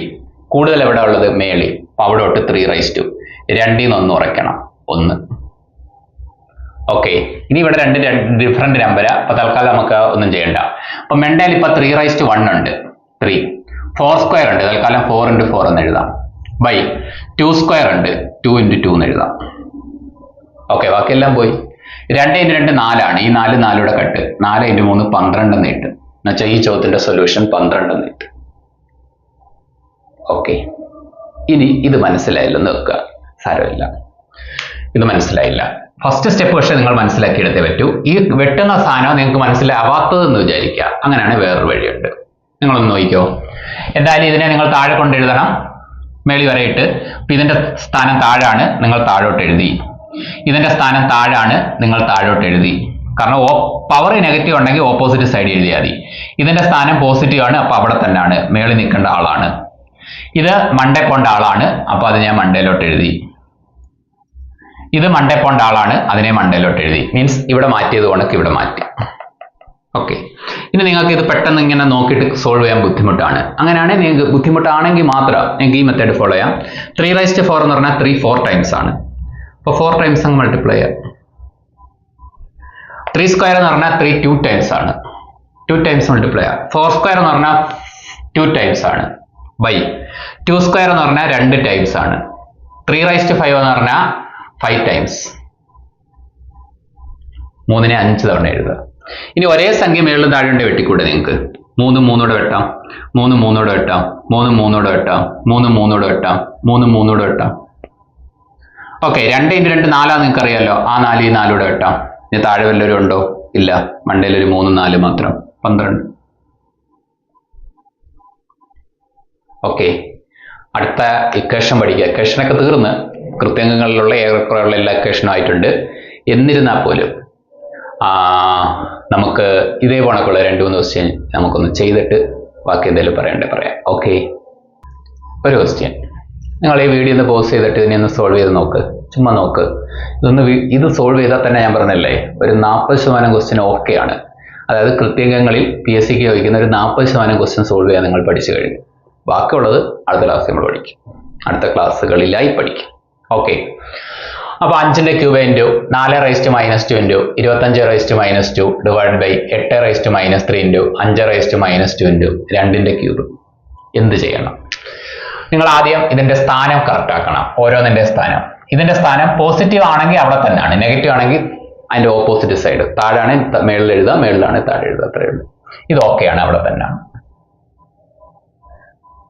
കൂടുതൽ എവിടെ ഉള്ളത്? മേളി. അപ്പൊ അവിടെ തൊട്ട് 3 raised to 2ന്ന് 1 കുറയ്ക്കണം, 1. ഓക്കെ, ഇനി ഇവിടെ 2 ഡിഫറെന്റ് നമ്പരാ. അപ്പൊ തൽക്കാലം നമുക്ക് ഒന്നും ചെയ്യണ്ട. അപ്പൊ മെണ്ടയിൽ ഇപ്പൊ 3 raised to 1 ഉണ്ട്, 3. 4 square ഉണ്ട്, തൽക്കാലം 4 into 4 എന്ന് എഴുതാം. ബൈ 2 square ഉണ്ട്, 2 into 2 എന്ന് എഴുതാം. ഓക്കെ, ബാക്കിയെല്ലാം പോയി. 2 into 2 4ആണ്. ഈ 4 4യുടെ കട്ട്. 4 into 3 12 എന്ന് കിട്ടും. എന്നുവെച്ചാൽ ഈ ചോദ്യത്തിന്റെ സൊല്യൂഷൻ 12 എന്ന് കിട്ടും. ഓക്കെ, ഇനി ഇത് മനസ്സിലായില്ലെന്ന് വെക്കുക, സാരമില്ല. ഇത് മനസ്സിലായില്ല. ഫസ്റ്റ് സ്റ്റെപ്പ് പക്ഷെ നിങ്ങൾ മനസ്സിലാക്കിയെടുത്തേ പറ്റൂ. ഈ വെട്ടുന്ന സാധനം നിങ്ങൾക്ക് മനസ്സിലാവാത്തതെന്ന് വിചാരിക്കുക. അങ്ങനെയാണ് വേറൊരു വഴിയുണ്ട്. നിങ്ങളൊന്ന് നോക്കിക്കോ. എന്തായാലും ഇതിനെ നിങ്ങൾ താഴെ കൊണ്ടെഴുതണം, മേളി വരെയിട്ട്. അപ്പൊ ഇതിന്റെ സ്ഥാനം താഴാണ്, നിങ്ങൾ താഴോട്ട് എഴുതി. ഇതിന്റെ സ്ഥാനം താഴാണ്, നിങ്ങൾ താഴോട്ട് എഴുതി. കാരണം പവർ നെഗറ്റീവ് ഉണ്ടെങ്കിൽ ഓപ്പോസിറ്റ് സൈഡ് എഴുതിയാൽ മതി. ഇതിന്റെ സ്ഥാനം പോസിറ്റീവ് ആണ്, അപ്പൊ അവിടെ തന്നെയാണ്, മേളിൽ നിൽക്കേണ്ട ആളാണ്. ഇത് മണ്ടേ പോണ്ട ആളാണ്, അപ്പൊ അത് ഞാൻ മണ്ടയിലോട്ട് എഴുതി. ഇത് മണ്ടേ പോണ്ട ആളാണ്, അതിനെ മണ്ടയിലോട്ട് എഴുതി. മീൻസ് ഇവിടെ മാറ്റിയത് കൊണ്ട് ഇവിടെ മാറ്റി. ഓക്കെ, ഇനി നിങ്ങൾക്ക് ഇത് പെട്ടെന്ന് ഇങ്ങനെ നോക്കിയിട്ട് സോൾവ് ചെയ്യാൻ ബുദ്ധിമുട്ടാണ്. അങ്ങനെയാണെങ്കിൽ നിങ്ങൾക്ക് ബുദ്ധിമുട്ടാണെങ്കിൽ മാത്രം നിങ്ങൾക്ക് ഈ മെത്തേഡ് ഫോളോ ചെയ്യാം. 3⁴ എന്ന് പറഞ്ഞാൽ 3 4 ടൈംസ് ആണ്. അപ്പോൾ 4 ടൈംസ് അങ്ങ് മൾട്ടിപ്ലൈ ചെയ്യാം. 3² എന്ന് പറഞ്ഞാൽ 3 2 ടൈംസ് ആണ്. 2 ടൈംസ് മൾട്ടിപ്ലൈ ചെയ്യാം. 4² എന്ന് പറഞ്ഞാൽ 2 ടൈംസ് ആണ്. ബൈ 2² എന്ന് പറഞ്ഞാൽ 2 ടൈംസ് ആണ്. 3⁵ എന്ന് പറഞ്ഞാൽ 5 ടൈംസ്. 3നെ 5 തവണ എഴുതുക. ഇനി ഒരേ സംഖ്യ മേളിലും താഴെ വെട്ടിക്കൂടെ നിങ്ങൾക്ക്? 3 3 വെട്ടാം, 3 3 വെട്ടാം, 3 3 വെട്ടാം, 3 3 വെട്ടാം, 3 3 വെട്ടാം. ഓക്കെ, 2 × 2 4 നിങ്ങൾക്ക് അറിയാലോ. ആ 4 ഈ 4 വെട്ടാം. ഇനി താഴെ വല്ലവരും ഉണ്ടോ? ഇല്ല, മണ്ടയിൽ ഒരു 3 4 മാത്രം, 12. ഓക്കെ, അടുത്ത ഇക്വേഷൻ പഠിക്കുക. ഇക്വേഷനൊക്കെ തീർന്ന് കൃത്യങ്ങളിലുള്ള ഏറെക്കുറെയുള്ള എല്ലാ ഇക്വേഷനും ആയിട്ടുണ്ട്. എന്നിരുന്നാൽ പോലും നമുക്ക് ഇതേ കണക്കുള്ള 2-3 ക്വസ്റ്റ്യൻ നമുക്കൊന്ന് ചെയ്തിട്ട് ബാക്കി എന്തെങ്കിലും പറയാം. ഓക്കെ, ഒരു ക്വസ്റ്റ്യൻ നിങ്ങൾ ഈ വീഡിയോ ഒന്ന് പോസ് ചെയ്തിട്ട് ഇതിനെ ഒന്ന് സോൾവ് ചെയ്ത് നോക്ക്. ചുമ്മാ നോക്ക്. ഇത് സോൾവ് ചെയ്താൽ തന്നെ ഞാൻ പറഞ്ഞല്ലേ ഒരു 40% ക്വസ്റ്റ്യൻ ഓക്കെയാണ്. അതായത് കൃത്യങ്ങളിൽ PSC ചോദിക്കുന്ന ഒരു 40% ക്വസ്റ്റ്യൻ സോൾവ് ചെയ്യാൻ നിങ്ങൾ പഠിച്ചു കഴിഞ്ഞു. ബാക്കിയുള്ളത് അടുത്ത ക്ലാസ് നമ്മൾ പഠിക്കും, അടുത്ത ക്ലാസ്സുകളിലായി പഠിക്കും. ഓക്കെ, അപ്പോൾ 5ന്റെ cube into 4⁻2 into 25⁻2 divide by 8⁻3 into 5⁻2 into 2ന്റെ ക്യൂബ് എന്ത് ചെയ്യണം? നിങ്ങൾ ആദ്യം ഇതിന്റെ സ്ഥാനം കറക്റ്റ് ആക്കണം. ഓരോന്നിന്റെ സ്ഥാനം. ഇതിന്റെ സ്ഥാനം പോസിറ്റീവ് ആണെങ്കിൽ അവിടെ തന്നെയാണ്, നെഗറ്റീവ് ആണെങ്കിൽ അതിന്റെ ഓപ്പോസിറ്റ് സൈഡ്. താഴെയാണ് മേളിൽ എഴുതുക, മേളിലാണ് താഴെ എഴുതുക, അത്രയേ ഉള്ളൂ. ഇത് ഓക്കെയാണ്, അവിടെ തന്നെയാണ്.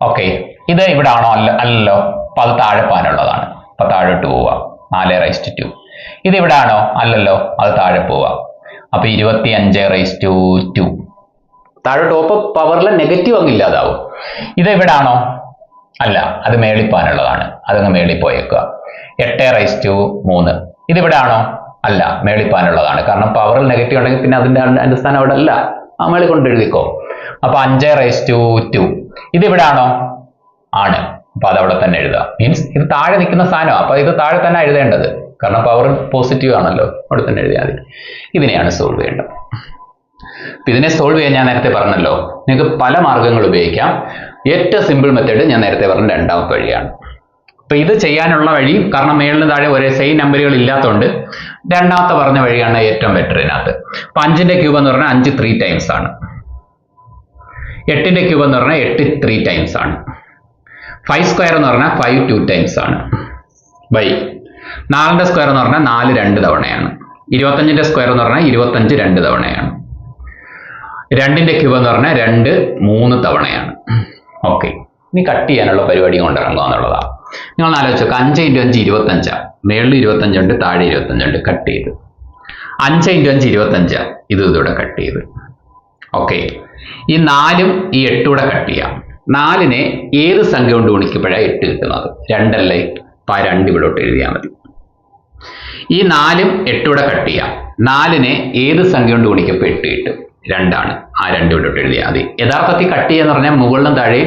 ഓക്കെ, ഇത് ഇവിടെ ആണോ? അല്ലല്ലോ. അപ്പൊ അത് താഴെ പോകാനുള്ളതാണ്. അപ്പൊ താഴോട്ട് പോവുക. 4⁻2. ഇത് ഇവിടെ ആണോ? അല്ലല്ലോ. അത് താഴെ പോവുക. അപ്പൊ 25⁻2. താഴോട്ട് പോകുമ്പോൾ പവറിലെ നെഗറ്റീവ് അങ്ങ് ഇല്ലാതാവും. ഇത് ഇവിടെ ആണോ? അല്ല, അത് മേളിപ്പാനുള്ളതാണ്. അതങ്ങ് മേളിൽ പോയേക്കുക. 8⁻3. ഇത് ഇവിടെ ആണോ? അല്ല, മേളിപ്പാനുള്ളതാണ്. കാരണം പവറിൽ നെഗറ്റീവ് ഉണ്ടെങ്കിൽ പിന്നെ അതിന്റെ സ്ഥാനം അവിടെ അല്ല, ആ മേളിൽ കൊണ്ട് എഴുതിക്കോ. അപ്പൊ 5⁻2. ഇത് ഇവിടെ ആണോ? ആണ്. അപ്പൊ അതവിടെ തന്നെ എഴുതുക. മീൻസ് ഇത് താഴെ നിൽക്കുന്ന സ്ഥാനമാണ്. അപ്പൊ ഇത് താഴെ തന്നെ എഴുതേണ്ടത്, കാരണം പവർ പോസിറ്റീവ് ആണല്ലോ. അവിടെ തന്നെ എഴുതിയാൽ മതി. ഇതിനെയാണ് സോൾവ് ചെയ്യേണ്ടത്. അപ്പൊ ഇതിനെ സോൾവ് ചെയ്യാൻ ഞാൻ നേരത്തെ പറഞ്ഞല്ലോ, നിങ്ങൾക്ക് പല മാർഗങ്ങൾ ഉപയോഗിക്കാം. ഏറ്റവും സിമ്പിൾ മെത്തേഡ് ഞാൻ നേരത്തെ പറഞ്ഞ 2ാമത്തെ വഴിയാണ്. അപ്പൊ ഇത് ചെയ്യാനുള്ള വഴി, കാരണം മേളിന് താഴെ ഒരേ സെയിം നമ്പറുകൾ ഇല്ലാത്തതുകൊണ്ട് 2ാമത്തെ പറഞ്ഞ വഴിയാണ് ഏറ്റവും ബെറ്റർ ഇതിനകത്ത്. അപ്പൊ 5ന്റെ ക്യൂബ് എന്ന് പറഞ്ഞാൽ 5 3 ടൈംസ് ആണ്. 8ന്റെ ക്യൂബ് എന്ന് പറഞ്ഞാൽ 8 3 ടൈംസ് ആണ്. 5² എന്ന് പറഞ്ഞാൽ 5 2 ടൈംസ് ആണ്. ബൈ 4ന്റെ സ്ക്വയർ എന്ന് പറഞ്ഞാൽ 4 2 തവണയാണ്. 25ന്റെ സ്ക്വയർ എന്ന് പറഞ്ഞാൽ 25 2 തവണയാണ്. 2ന്റെ ക്യൂബ് എന്ന് പറഞ്ഞാൽ 2 3 തവണയാണ്. ഓക്കെ, ഇനി കട്ട് ചെയ്യാനുള്ള പരിപാടി കൊണ്ടിറങ്ങുക എന്നുള്ളതാണ്. നിങ്ങൾ ആലോചിച്ച് നോക്കുക. 5 × 5 25. മേളിൽ 25 ഉണ്ട്, താഴെ 25 ഉണ്ട്. കട്ട് ചെയ്ത് 5 × 5 25. ഇതിവിടെ കട്ട് ചെയ്ത്. ഓക്കെ, ഈ 4ഉം ഈ 8 കൂടെ കട്ട് ചെയ്യാം. 4നെ ഏത് സംഖ്യ കൊണ്ട് ഗുണിക്കുമ്പോഴാണ് 8 കിട്ടുന്നത്? 2 അല്ലേ? അപ്പൊ ആ 2 ഇവിടോട്ട് എഴുതിയാൽ മതി. ഈ 4ഉം 8 കൂടെ കട്ട് ചെയ്യാം. 4നെ ഏത് സംഖ്യ കൊണ്ട് ഗുണിക്കുമ്പോൾ 8 കിട്ടും? 2 ആണ്. ആ 2 ഇവിടോട്ട് എഴുതിയാൽ മതി. യഥാർത്ഥത്തിൽ കട്ട് ചെയ്യുക എന്ന് പറഞ്ഞാൽ മുകളിലും താഴെ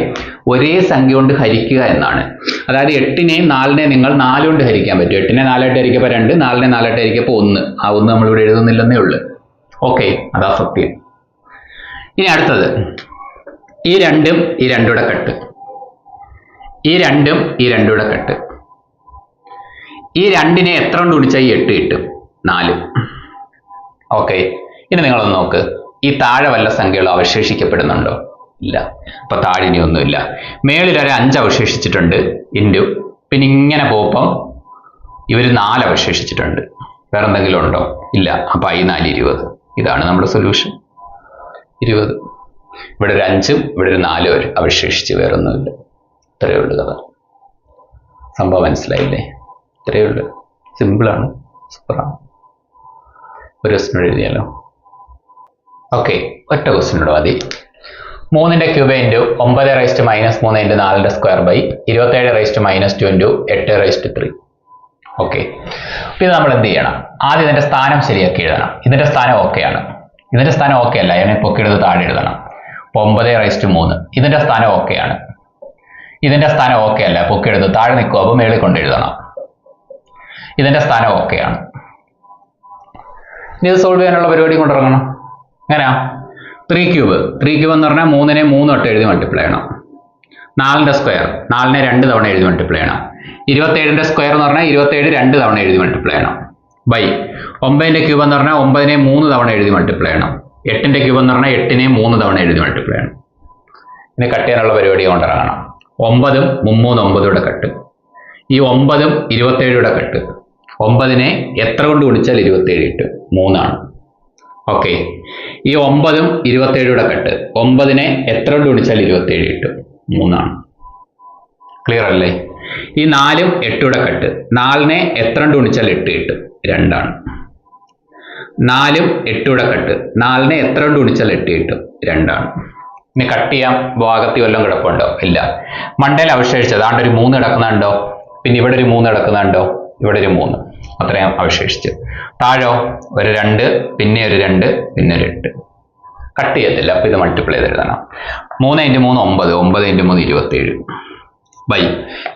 ഒരേ സംഖ്യ കൊണ്ട് ഹരിക്കുക എന്നാണ്. അതായത് 8നെയും 4നെയും നിങ്ങൾ 4 കൊണ്ട് ഹരിക്കാൻ പറ്റും. 8നെ 4 ആയിട്ട് ഹരിക്കപ്പോൾ 2, 4നെ 4 ആയിട്ട് ഹരിക്കപ്പോൾ 1. ആ 1 നമ്മളിവിടെ എഴുതുന്നില്ലെന്നേ ഉള്ളൂ. ഓക്കെ, അതാ സത്യം. ഇനി അടുത്തത്, ഈ 2ഉം ഈ 2 കൂടെ കട്ട്. ഈ 2ഉം ഈ 2 കൂടെ കട്ട്. ഈ 2നെ എത്ര കൊണ്ട് ഗുണിച്ചാൽ ഈ 8 കിട്ടും? 4. ഓക്കെ, ഇനി നിങ്ങളൊന്ന് നോക്ക്. ഈ താഴെ വല്ല സംഖ്യകളും അവശേഷിക്കപ്പെടുന്നുണ്ടോ? ഇല്ല. അപ്പൊ താഴെ ഇനി ഒന്നുമില്ല. മേളിൽ ഒരു 5 അവശേഷിച്ചിട്ടുണ്ട്. ഇൻറ്റു പിന്നെ ഇങ്ങനെ പോകുമ്പം ഇവർ 4 അവശേഷിച്ചിട്ടുണ്ട്. വേറെ എന്തെങ്കിലും ഉണ്ടോ? ഇല്ല. അപ്പൊ ഈ 4 20. ഇതാണ് നമ്മുടെ സൊല്യൂഷൻ, 20. ഇവിടെ ഒരു 5ഉം ഇവിടെ ഒരു 4 അവശേഷിച്ച് വേറെ ഒന്നുമില്ല. ഇത്രയേ ഉള്ളൂ കഥ. സംഭവം മനസ്സിലായില്ലേ? ഇത്രയേ ഉള്ളൂ. സിമ്പിളാണ്, സൂപ്പറാണ്. ഒരു ക്വസ്റ്റ്യൻ എഴുതിയാലോ? ഓക്കെ, ഒറ്റ ക്വസ്റ്റ്യനോട് മതി. 3ന്റെ ക്യൂബ് ഇൻറ്റു 9⁻³ - 3 × 4ന്റെ സ്ക്വയർ ബൈ 27⁻² ഇൻറ്റു 8⁻3. ഓക്കെ, ഇത് നമ്മൾ എന്ത് ചെയ്യണം? ആദ്യം ഇതിന്റെ സ്ഥാനം ശരിയാക്കി എഴുതണം. ഇതിന്റെ സ്ഥാനം ഓക്കെയാണ്. ഇതിന്റെ സ്ഥാനം ഓക്കെ അല്ല, അതിനെ പൊക്കിയെടുത്ത് താഴെ എഴുതണം. 9⁻3. ഇതിന്റെ സ്ഥാനം ഓക്കെയാണ്. ഇതിന്റെ സ്ഥാനം ഓക്കെ അല്ല, പൊക്കിയെടുത്ത് താഴെ നിൽക്കുക. അപ്പോൾ മേളിൽ കൊണ്ട് എഴുതണം. ഇതിന്റെ സ്ഥാനം ഓക്കെയാണ്. ഇനി ഇത് സോൾവ് ചെയ്യാനുള്ള പരിപാടി കൊണ്ടിറങ്ങണം. എങ്ങനെയാ? 3 ക്യൂബ് എന്ന് പറഞ്ഞാൽ 3നെ 3 തൊട്ട് എഴുതി മൾട്ടിപ്ലൈ ചെയ്യണം. 4ന്റെ സ്ക്വയർ 4നെ 2 തവണ എഴുതി മൾട്ടിപ്ലൈ ചെയ്യണം. 27ന്റെ സ്ക്വയർ എന്ന് പറഞ്ഞാൽ 27 2 തവണ എഴുതി മൾട്ടിപ്ലൈ ചെയ്യണം. ബൈ 9ന്റെ ക്യൂബ് എന്ന് പറഞ്ഞാൽ 9നെ 3 തവണ എഴുതി മൾട്ടിപ്ലൈ ചെയ്യണം. 8ന്റെ ക്യൂബ് എന്ന് പറഞ്ഞാൽ 8നെ 3 തവണ എഴുതി മൾട്ടിപ്ലൈ ചെയ്യണം. ഇനി കട്ട് ചെയ്യാനുള്ള പരിപാടി കൊണ്ടിറങ്ങണം. 9 9 കട്ട്. ഈ 9 27 കട്ട്. 9നെ എത്ര കൊണ്ട് ഗുണിച്ചാൽ 27 കിട്ടും? 3 ആണ്. ഓക്കെ. ഈ 9 27 കട്ട്. 9നെ എത്ര കൊണ്ട് ഗുണിച്ചാൽ 27 കിട്ടും? 3 ആണ്. ക്ലിയർ അല്ലേ? ഈ 4 8 കട്ട്. 4നെ എത്ര കൊണ്ട് ഗുണിച്ചാൽ 8 കിട്ടും? 2 ആണ്. 4 8 കട്ട്. 4നെ എത്ര കൊണ്ട് ഗുണിച്ചാൽ 8 കിട്ടും? 2 ആണ്. ഇനി കട്ട് ചെയ്യാം. ഭാഗത്തിൽ വല്ലതും കിടപ്പുണ്ടോ? ഇല്ല. മണ്ടയിൽ അവശേഷിച്ചത് ആണ്ട് ഒരു 3 കിടക്കുന്നുണ്ടോ? പിന്നെ ഇവിടെ ഒരു 3 കിടക്കുന്നുണ്ടോ? ഇവിടെ ഒരു 3. അത്രയും അവശേഷിച്ച്. താഴോ ഒരു 2, പിന്നെ ഒരു 2, പിന്നെ ഒരു 8. കട്ട് ചെയ്യത്തില്ല. അപ്പൊ ഇത് മൾട്ടിപ്ലൈ ചെയ്ത് എഴുതണം. 3 × 3 9, 9 × 3 27 ബൈ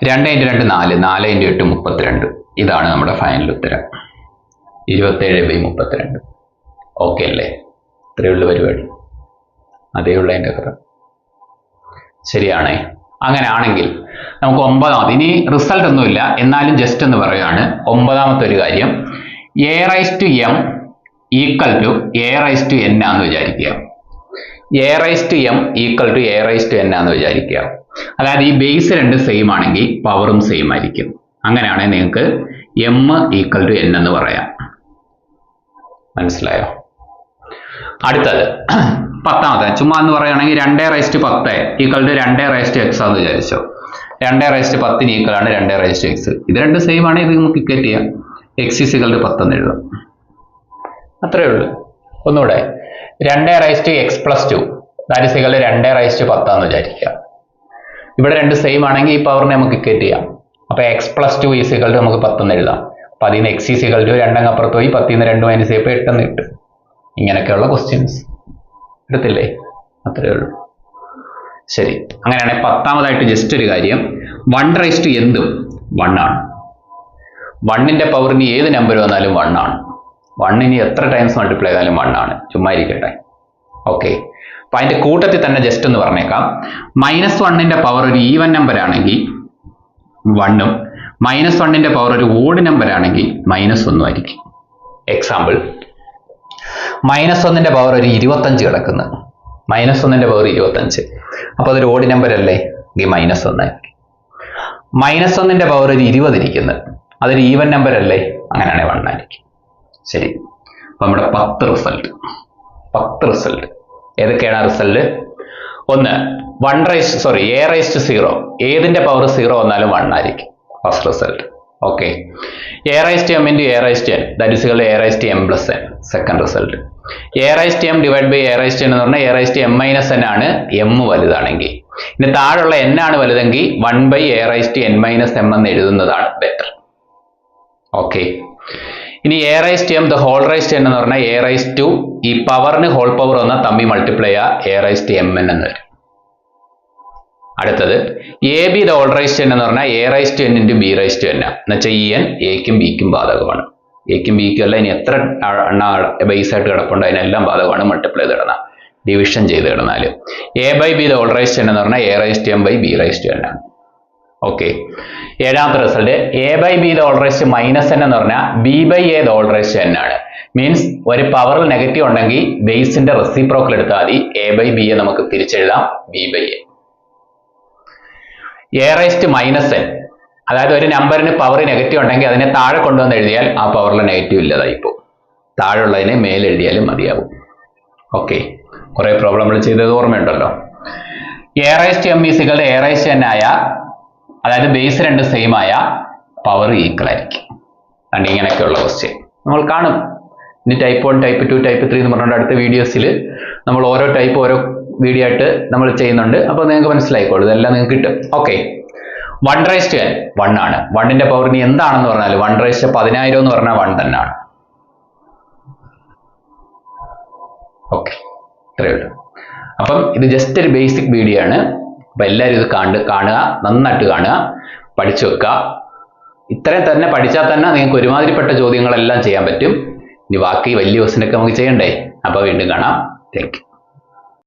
2 × 2 4, 4 × 8 32. ഇതാണ് നമ്മുടെ ഫൈനൽ ഉത്തരം. 27/32. ഓക്കെ അല്ലേ? ഇത്രയുള്ള പരിപാടി. അതേയുള്ള അതിൻ്റെ കഥ. ശരിയാണേ? അങ്ങനെ ആണെങ്കിൽ നമുക്ക് 9ാമത്, ഇനി റിസൾട്ട് ഒന്നുമില്ല, എന്നാലും ജസ്റ്റ് എന്ന് പറയുകയാണ്. 9ാമത്തെ ഒരു കാര്യം, a/m = a/n ആണെന്ന് വിചാരിക്കുക. a/m = a/n ആണെന്ന് വിചാരിക്കുക. അതായത് ഈ ബേസ് 2 സെയിം ആണെങ്കിൽ പവറും സെയിം ആയിരിക്കും. അങ്ങനെയാണെങ്കിൽ നിങ്ങൾക്ക് m = n എന്ന് പറയാം. മനസ്സിലായോ? അടുത്തത് 10ാമത്തെ. ചുമ്മാ എന്ന് പറയുകയാണെങ്കിൽ 2/10 = 2/x ആണെന്ന് വിചാരിച്ചോ. 2/10 ഈക്വലാണ് 2/x. ഇത് രണ്ട് സെയിം ആണ്. ഇത് നമുക്ക് ഇക്വേറ്റ് ചെയ്യാം. x = 10 എന്ന് എഴുതാം. അത്രയേ ഉള്ളൂ. ഒന്നുകൂടെ 2/x + 2 = 2/10 എന്ന് വിചാരിക്കുക. ഇവിടെ രണ്ട് സെയിം ആണെങ്കിൽ ഈ പവറിനെ നമുക്ക് ഇക്വേറ്റ് ചെയ്യാം. അപ്പൊ x + 2 = നമുക്ക് 10 എന്ന് എഴുതാം. അപ്പൊ അതിന് x = 2 അപ്പുറത്ത് പോയി 10 ന്ന് 2 മൈനസ് ചെയ്യപ്പോൾ 8 എന്ന് കിട്ടും. ഇങ്ങനെയൊക്കെയുള്ള ക്വസ്റ്റ്യൻസ് എടുത്തില്ലേ? അത്രയേ ഉള്ളൂ. ശരി. അങ്ങനെയാണെങ്കിൽ 10ാമതായിട്ട് ജസ്റ്റ് ഒരു കാര്യം, 1 എന്തും 1 ആണ്. 1ന്റെ പവറിന് ഏത് നമ്പർ വന്നാലും 1 ആണ്. 1 എത്ര ടൈംസ് മൾട്ടിപ്ലൈ ചെയ്താലും 1 ആണ്. ചുമ്മാ ഇരിക്കട്ടെ. ഓക്കെ. അപ്പൊ അതിന്റെ കൂട്ടത്തിൽ തന്നെ ജസ്റ്റ് എന്ന് പറഞ്ഞേക്കാം, -1ന്റെ പവർ ഒരു ഈവൻ നമ്പർ ആണെങ്കിൽ 1ഉം -1ന്റെ പവർ ഒരു ഓഡ് നമ്പർ ആണെങ്കിൽ -1 ആയിരിക്കും. എക്സാമ്പിൾ, -1ന്റെ പവർ ഒരു 25 കിടക്കുന്നു. -1ന്റെ പവർ 25. അപ്പൊ അതൊരു ഓഡ് നമ്പർ അല്ലേ? എങ്കിൽ -1 ആയിരിക്കും. -1ന്റെ പവർ ഒരു 20 ഇരിക്കുന്നു. അതൊരു ഈവൻ നമ്പർ അല്ലേ? അങ്ങനെയാണെങ്കിൽ 1 ആയിരിക്കും. ശരി. അപ്പൊ നമ്മുടെ 10 റിസൾട്ട് ഏതൊക്കെയാണ് റിസൾട്ട്? ഒന്ന്, a/0 ഏതിന്റെ പവർ 0 വന്നാലും 1 ആയിരിക്കും first result. Okay. a/m × a/n a/m + n second result. a/m / a/n എന്ന് പറഞ്ഞാൽ a/m - n ആണ് m വലുതാണെങ്കിൽ. ഇനി താഴെയുള്ള n ആണ് വലുതെങ്കിൽ 1/a/n - m എന്ന് എഴുതുന്നതാണ് ബെറ്റർ. ഓക്കെ. ഇനി a/m ⁴ എന്ന് പറഞ്ഞാൽ ഈ പവറിന് ഹോൾ പവർ വന്നാൽ തമ്മിൽ മൾട്ടിപ്ലൈ ചെയ്യുക a/mn എന്ന് വരും. അടുത്തത് ab ⁴ എന്ന് പറഞ്ഞാൽ a/n × b/n എന്നുവെച്ചാൽ ഈ n aക്കും bക്കും ബാധകമാണ്. aക്കും bക്കും അല്ല, ഇനി എത്ര ബേസ് ആയിട്ട് കിടപ്പുണ്ടോ അതിനെല്ലാം ബാധകമാണ്. മൾട്ടിപ്ലൈ ചെയ്ത് കിടന്നാൽ, ഡിവിഷൻ ചെയ്ത് കിടന്നാൽ a/b ⁴ എന്ന് പറഞ്ഞാൽ a/m/b/n ആണ്. ഓക്കെ. 7ാമത്തെ റിസൾട്ട് a/b - n എന്ന് പറഞ്ഞാൽ b/a⁴n ആണ്. മീൻസ് ഒരു പവറിൽ നെഗറ്റീവ് ഉണ്ടെങ്കിൽ ബേസിന്റെ റെസിപ്രോക്കൽ എടുത്താൽ മതി. a/b നമുക്ക് തിരിച്ചെഴുതാം b/a. a⁻n അതായത് ഒരു നമ്പറിന് പവർ നെഗറ്റീവ് ഉണ്ടെങ്കിൽ അതിനെ താഴെ കൊണ്ടുവന്ന് എഴുതിയാൽ ആ പവറിലെ നെഗറ്റീവ് ഇല്ലാതായി പോകും. താഴെയുള്ളതിനെ മേലെഴുതിയാലും മതിയാവും. ഓക്കെ. കുറെ പ്രോബ്ലങ്ങൾ ചെയ്തത് ഓർമ്മയുണ്ടല്ലോ. a/m = a/n ആയ, അതായത് ബേസ് 2 സെയിം ആയ പവർ ഈക്വൽ ആയിരിക്കും. അതുകൊണ്ട് ഇങ്ങനെയൊക്കെയുള്ള ക്വസ്റ്റ്യൻ നമ്മൾ കാണും. ഇനി ടൈപ്പ് 1, ടൈപ്പ് 2, ടൈപ്പ് 3 എന്ന് പറഞ്ഞുകൊണ്ട് അടുത്ത വീഡിയോസിൽ നമ്മൾ ഓരോ ടൈപ്പ് ഓരോ വീഡിയോ ആയിട്ട് നമ്മൾ ചെയ്യുന്നുണ്ട്. അപ്പോൾ നിങ്ങൾക്ക് മനസ്സിലായിക്കോളൂ, ഇതെല്ലാം നിങ്ങൾക്ക് കിട്ടും. ഓക്കെ. 1/n 1 ആണ്. 1ന്റെ പവർ ഇനി എന്താണെന്ന് പറഞ്ഞാൽ 1/10,000 എന്ന് പറഞ്ഞാൽ 1 തന്നെയാണ്. ഓക്കെ. ഇത്രയേ ഉള്ളൂ. അപ്പം ഇത് ജസ്റ്റ് ഒരു ബേസിക് വീഡിയോ ആണ്. അപ്പം എല്ലാവരും ഇത് കാണുക, നന്നായിട്ട് കാണുക, പഠിച്ചു വെക്കുക. ഇത്രയും തന്നെ പഠിച്ചാൽ തന്നെ നിങ്ങൾക്ക് ഒരുമാതിരിപ്പെട്ട ചോദ്യങ്ങളെല്ലാം ചെയ്യാൻ പറ്റും. ഇനി ബാക്കി വലിയ ക്വസ്റ്റ്യൻ ഒക്കെ നമുക്ക് ചെയ്യണ്ടേ? അപ്പോൾ വീണ്ടും കാണാം. Thank you.